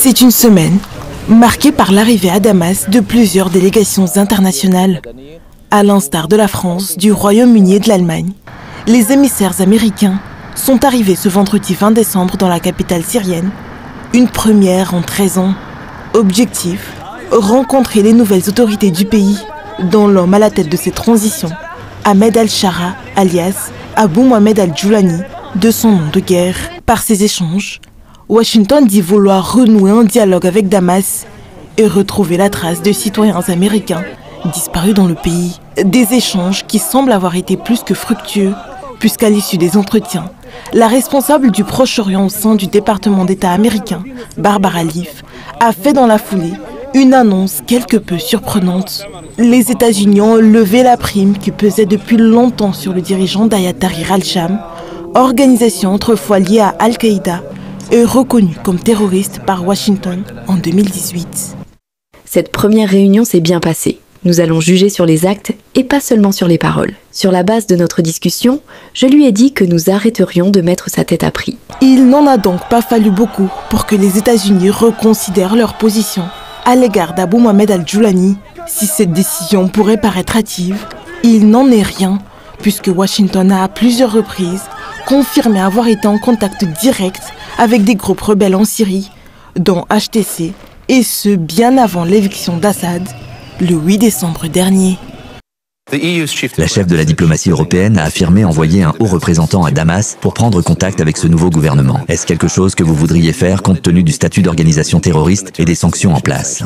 C'est une semaine marquée par l'arrivée à Damas de plusieurs délégations internationales. À l'instar de la France, du Royaume-Uni et de l'Allemagne, les émissaires américains sont arrivés ce vendredi 20 décembre dans la capitale syrienne. Une première en 13 ans. Objectif, rencontrer les nouvelles autorités du pays, dont l'homme à la tête de ces transitions, Ahmed al-Shara, alias Abou Mohamed al-Joulani, de son nom de guerre. Par ces échanges, Washington dit vouloir renouer un dialogue avec Damas et retrouver la trace de citoyens américains disparus dans le pays. Des échanges qui semblent avoir été plus que fructueux, puisqu'à l'issue des entretiens, la responsable du Proche-Orient au sein du département d'État américain, Barbara Leaf, a fait dans la foulée une annonce quelque peu surprenante. Les États-Unis ont levé la prime qui pesait depuis longtemps sur le dirigeant d'Ayat Tahrir al-Sham, organisation autrefois liée à Al-Qaïda et reconnue comme terroriste par Washington en 2018. Cette première réunion s'est bien passée. Nous allons juger sur les actes et pas seulement sur les paroles. Sur la base de notre discussion, je lui ai dit que nous arrêterions de mettre sa tête à prix. Il n'en a donc pas fallu beaucoup pour que les États-Unis reconsidèrent leur position à l'égard d'Abou Mohamed al-Joulani. Si cette décision pourrait paraître hâtive, il n'en est rien, puisque Washington a à plusieurs reprises confirmé avoir été en contact direct avec des groupes rebelles en Syrie, dont HTC, et ce bien avant l'éviction d'Assad, le 8 décembre dernier. La chef de la diplomatie européenne a affirmé envoyer un haut représentant à Damas pour prendre contact avec ce nouveau gouvernement. Est-ce quelque chose que vous voudriez faire compte tenu du statut d'organisation terroriste et des sanctions en place?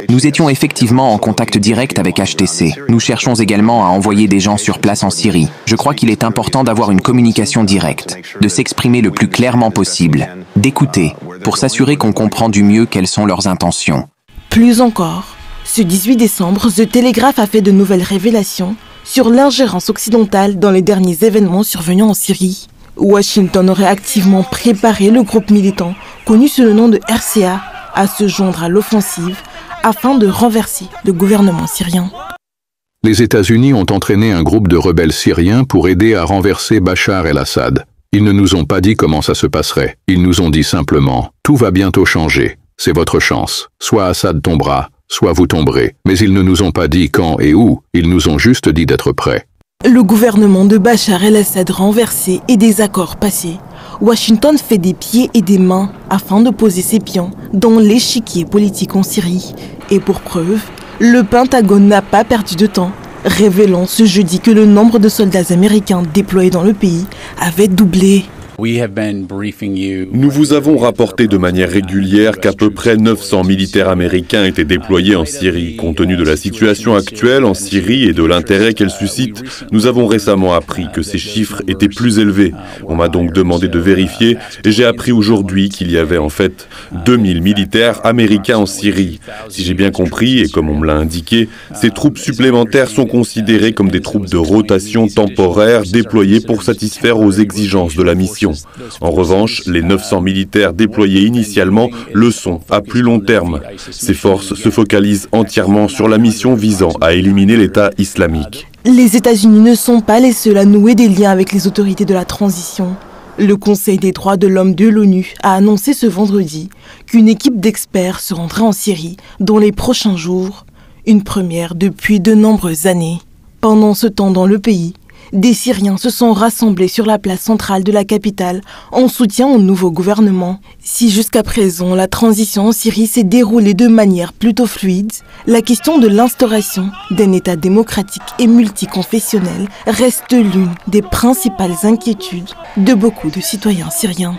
Nous étions effectivement en contact direct avec HTC. Nous cherchons également à envoyer des gens sur place en Syrie. Je crois qu'il est important d'avoir une communication directe, de s'exprimer le plus clairement possible, d'écouter, pour s'assurer qu'on comprend du mieux quelles sont leurs intentions. Plus encore, ce 18 décembre, The Telegraph a fait de nouvelles révélations sur l'ingérence occidentale dans les derniers événements survenus en Syrie. Washington aurait activement préparé le groupe militant, connu sous le nom de RCA, à se joindre à l'offensive afin de renverser le gouvernement syrien. Les États-Unis ont entraîné un groupe de rebelles syriens pour aider à renverser Bachar el-Assad. Ils ne nous ont pas dit comment ça se passerait. Ils nous ont dit simplement « Tout va bientôt changer. C'est votre chance. Soit Assad tombera, soit vous tomberez. » Mais ils ne nous ont pas dit quand et où, ils nous ont juste dit d'être prêts. Le gouvernement de Bachar el-Assad renversé et des accords passés, Washington fait des pieds et des mains afin de poser ses pions dans l'échiquier politique en Syrie. Et pour preuve, le Pentagone n'a pas perdu de temps, révélant ce jeudi que le nombre de soldats américains déployés dans le pays avait doublé. Nous vous avons rapporté de manière régulière qu'à peu près 900 militaires américains étaient déployés en Syrie. Compte tenu de la situation actuelle en Syrie et de l'intérêt qu'elle suscite, nous avons récemment appris que ces chiffres étaient plus élevés. On m'a donc demandé de vérifier et j'ai appris aujourd'hui qu'il y avait en fait 2000 militaires américains en Syrie. Si j'ai bien compris, et comme on me l'a indiqué, ces troupes supplémentaires sont considérées comme des troupes de rotation temporaire déployées pour satisfaire aux exigences de la mission. En revanche, les 900 militaires déployés initialement le sont à plus long terme. Ces forces se focalisent entièrement sur la mission visant à éliminer l'État islamique. Les États-Unis ne sont pas les seuls à nouer des liens avec les autorités de la transition. Le Conseil des droits de l'homme de l'ONU a annoncé ce vendredi qu'une équipe d'experts se rendra en Syrie dans les prochains jours, une première depuis de nombreuses années. Pendant ce temps dans le pays, des Syriens se sont rassemblés sur la place centrale de la capitale en soutien au nouveau gouvernement. Si jusqu'à présent la transition en Syrie s'est déroulée de manière plutôt fluide, la question de l'instauration d'un État démocratique et multiconfessionnel reste l'une des principales inquiétudes de beaucoup de citoyens syriens.